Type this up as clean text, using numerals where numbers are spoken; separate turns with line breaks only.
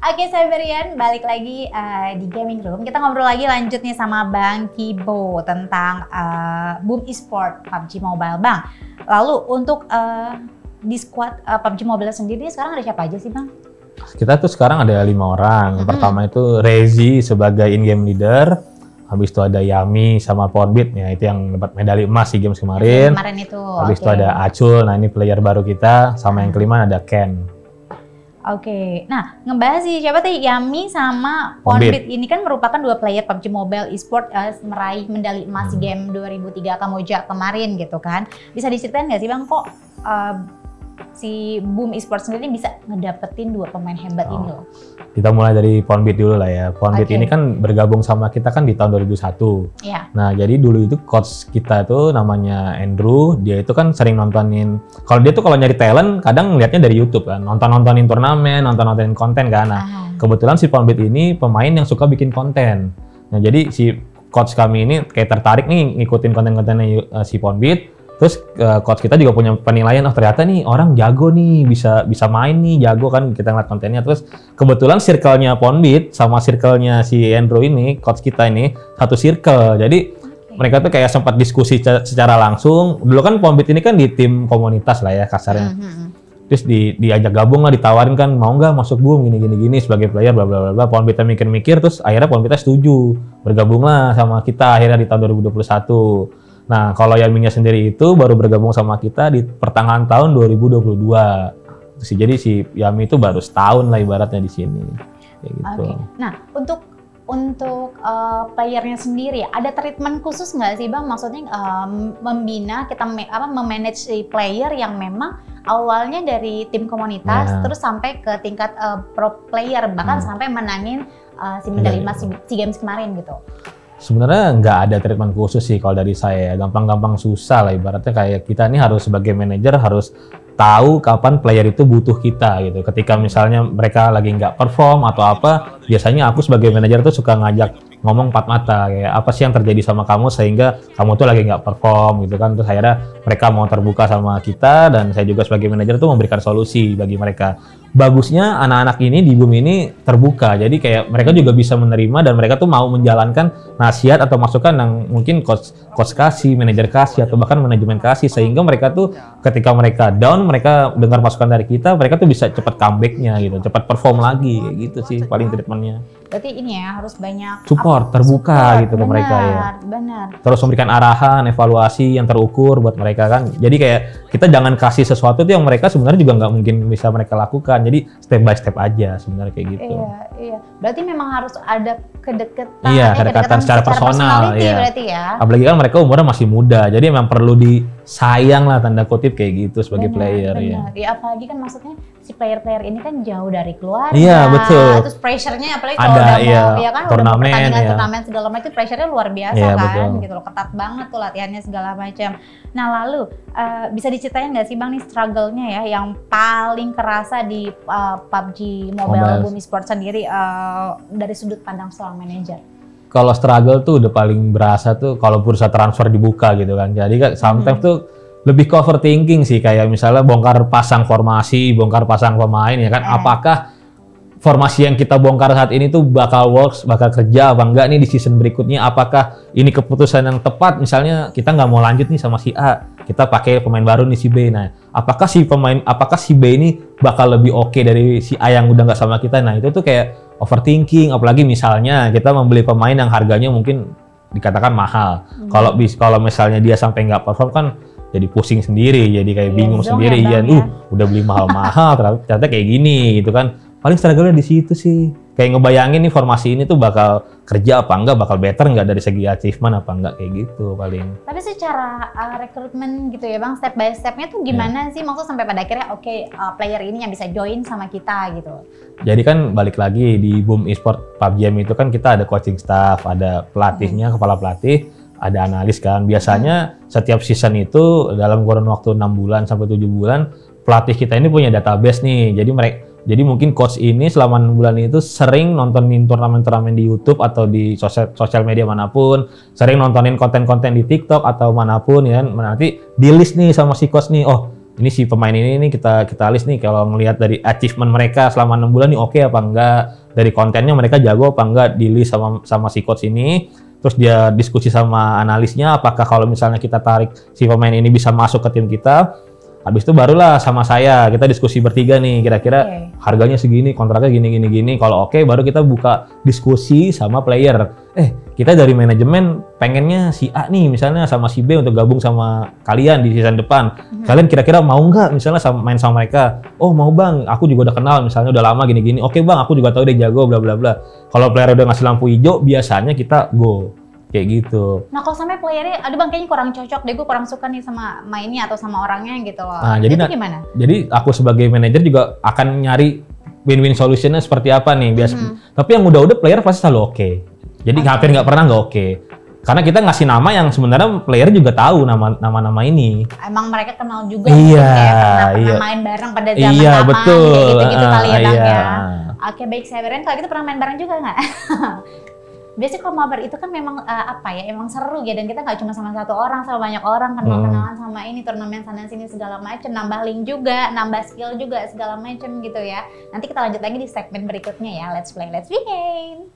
Oke, saya Berian, balik lagi di Gaming Room. Kita ngobrol lagi lanjut nih sama Bang Kibo tentang Boom Esport PUBG Mobile, Bang. Lalu untuk di squad PUBG Mobile sendiri sekarang ada siapa aja sih, Bang?
Kita tuh sekarang ada 5 orang. Pertama itu Rezi sebagai in-game leader. Habis itu ada Yami sama Ponbit, ya itu yang dapat medali emas di games kemarin.
Kemarin itu.
Habis itu ada Acul, nah ini player baru kita. Sama yang kelima ada Ken.
Oke, nah ngebahas sih siapa tadi Yami sama Ponbit ini kan merupakan 2 player PUBG Mobile Esport meraih medali emas di game 2003 Kamboja kemarin gitu kan. Bisa diceritain nggak sih Bang kok si Boom Esport sendiri bisa ngedapetin 2 pemain hebat ini loh?
Kita mulai dari Ponbit dulu lah ya. Ponbit ini kan bergabung sama kita kan di tahun 2001.
Iya.
Nah, jadi dulu itu coach kita tuh namanya Andrew. Dia itu kan sering nontonin. Kalau dia tuh kalau nyari talent, kadang ngeliatnya dari YouTube kan. Nontonin turnamen, nontonin konten kan. Nah, kebetulan si Ponbit ini pemain yang suka bikin konten. Nah, jadi si coach kami ini kayak tertarik nih ngikutin konten-kontennya si Ponbit. Terus coach kita juga punya penilaian, oh ternyata nih orang jago nih, bisa main nih, jago kan kita ngeliat kontennya. Terus kebetulan circle-nya Ponbit sama circle-nya si Andrew ini, coach kita ini, satu circle. Jadi mereka tuh kayak sempat diskusi secara langsung. Dulu kan Ponbit ini kan di tim komunitas lah ya kasarnya. Terus diajak gabung lah, ditawarin kan, mau nggak masuk Boom gini sebagai player bla bla bla. Ponbitnya mikir-mikir, terus akhirnya Ponbitnya setuju. Bergabung lah sama kita akhirnya di tahun 2021. Nah, kalau Yaminya sendiri itu baru bergabung sama kita di pertengahan tahun 2022. Jadi si Yami itu baru setahun lah ibaratnya di sini. Kayak gitu.
Nah, untuk playernya sendiri ada treatment khusus nggak sih Bang? Maksudnya membina kita memanage si player yang memang awalnya dari tim komunitas terus sampai ke tingkat pro player bahkan sampai menangin si medali emas SEA Games kemarin gitu.
Sebenarnya nggak ada treatment khusus sih kalau dari saya, gampang-gampang susah lah ibaratnya kayak kita ini harus sebagai manajer harus tahu kapan player itu butuh kita gitu. Ketika misalnya mereka lagi nggak perform atau apa, biasanya aku sebagai manajer tuh suka ngajak ngomong 4 mata kayak apa sih yang terjadi sama kamu sehingga kamu tuh lagi nggak perform gitu kan. Terus akhirnya mereka mau terbuka sama kita dan saya juga sebagai manajer tuh memberikan solusi bagi mereka. Bagusnya anak-anak ini di Boom ini terbuka, jadi kayak mereka juga bisa menerima dan mereka tuh mau menjalankan nasihat atau masukan yang mungkin coach kasih, manajer kasih atau bahkan manajemen kasih sehingga mereka tuh ketika mereka down, mereka dengar masukan dari kita, mereka tuh bisa cepat comeback-nya gitu, cepat perform lagi gitu sih paling treatmentnya.
Berarti ini ya harus banyak
support, terbuka gitu ke mereka ya.
Benar.
Terus memberikan arahan, evaluasi yang terukur buat mereka kan. Jadi kayak kita jangan kasih sesuatu tuh yang mereka sebenarnya juga nggak mungkin bisa mereka lakukan. Jadi step by step aja sebenarnya kayak gitu.
Iya. Berarti memang harus ada kedekatan.
Iya, kedekatan secara personal. Iya.
Berarti ya.
Apalagi kan mereka umurnya masih muda, jadi memang perlu disayang lah tanda kutip kayak gitu sebagai player ya.
Iya, apalagi kan maksudnya si player-player ini kan jauh dari keluarga.
Iya, betul.
Terus pressure-nya apalagi kalau udah mau ya kan
turnamen,
udah pertandingan segala macam itu pressure-nya luar biasa kan
betul.
gitu loh. Ketat banget tuh latihannya segala macam. Nah, lalu bisa diceritain nggak sih Bang nih struggle-nya ya yang paling kerasa di PUBG Mobile Boom Esport sendiri dari sudut pandang seorang manajer?
Kalau struggle tuh udah paling berasa tuh kalau bursa transfer dibuka gitu kan. Jadi kan sometimes tuh lebih ke overthinking sih, kayak misalnya bongkar pasang formasi, bongkar pasang pemain ya kan. Apakah formasi yang kita bongkar saat ini tuh bakal works, bakal kerja apa enggak nih di season berikutnya? Apakah ini keputusan yang tepat? Misalnya kita nggak mau lanjut nih sama si A, kita pakai pemain baru nih si B. Nah, apakah si B ini bakal lebih oke dari si A yang udah nggak sama kita? Nah, itu tuh kayak overthinking. Apalagi misalnya kita membeli pemain yang harganya mungkin dikatakan mahal. Kalau misalnya dia sampai nggak perform kan jadi pusing sendiri, jadi kayak bingung sendiri. Udah beli mahal-mahal, ternyata kayak gini gitu kan. Paling struggle-nya di situ sih. Kayak ngebayangin nih formasi ini tuh bakal kerja apa enggak, bakal better enggak dari segi achievement apa enggak, kayak gitu paling.
Tapi secara rekrutmen gitu ya Bang, step by step-nya tuh gimana sih? Maksudnya sampai pada akhirnya player ini yang bisa join sama kita gitu. Jadi
kan balik lagi di Boom Esport PUBG itu kan kita ada coaching staff, ada pelatihnya, kepala pelatih, ada analis kan. Biasanya setiap season itu dalam kurun waktu 6 bulan sampai 7 bulan, pelatih kita ini punya database nih. Jadi mungkin coach ini selama 6 bulan itu sering nontonin turnamen-turnamen di YouTube atau di sosial media manapun, sering nontonin konten-konten di TikTok atau manapun ya. Nanti di list nih sama si coach nih, oh ini si pemain ini kita list nih kalau ngelihat dari achievement mereka selama 6 bulan nih oke apa enggak, dari kontennya mereka jago apa enggak, di list sama si coach ini. Terus dia diskusi sama analisnya apakah kalau misalnya kita tarik si pemain ini bisa masuk ke tim kita. Habis itu barulah sama saya kita diskusi bertiga nih, kira-kira harganya segini, kontraknya gini. Kalau oke, baru kita buka diskusi sama player. Kita dari manajemen pengennya si A nih misalnya sama si B untuk gabung sama kalian di season depan. Kalian kira-kira mau nggak misalnya main sama mereka? Oh mau bang, aku juga udah kenal misalnya udah lama gini-gini. Oke bang, aku juga tahu dia jago bla bla bla. Kalau player udah ngasih lampu hijau, biasanya kita go. Kayak gitu.
Nah kalau sampai playernya, aduh bang kayaknya kurang cocok deh, gue kurang suka nih sama mainnya atau sama orangnya gitu loh.
Nah, jadi
gimana?
Jadi aku sebagai manajer juga akan nyari win-win solutionnya seperti apa nih biasa. Tapi yang udah player pasti selalu oke. Jadi hampir nggak pernah nggak oke. Karena kita ngasih nama yang sebenarnya player juga tahu nama-nama ini. Emang
mereka kenal juga.
Iya.
Pernah main bareng pada zaman kapan.
Betul.
Kayak gitu-gitu kali ya bang ya. Oke baik saya Beren, kalau gitu pernah main bareng juga nggak? Biasanya kalau mabar itu kan memang emang seru ya, dan kita nggak cuma sama satu orang, sama banyak orang, kenalan sama ini turnamen sana sini segala macam, nambah link juga, nambah skill juga segala macam gitu ya. Nanti kita lanjut lagi di segmen berikutnya ya. Let's play, let's begin.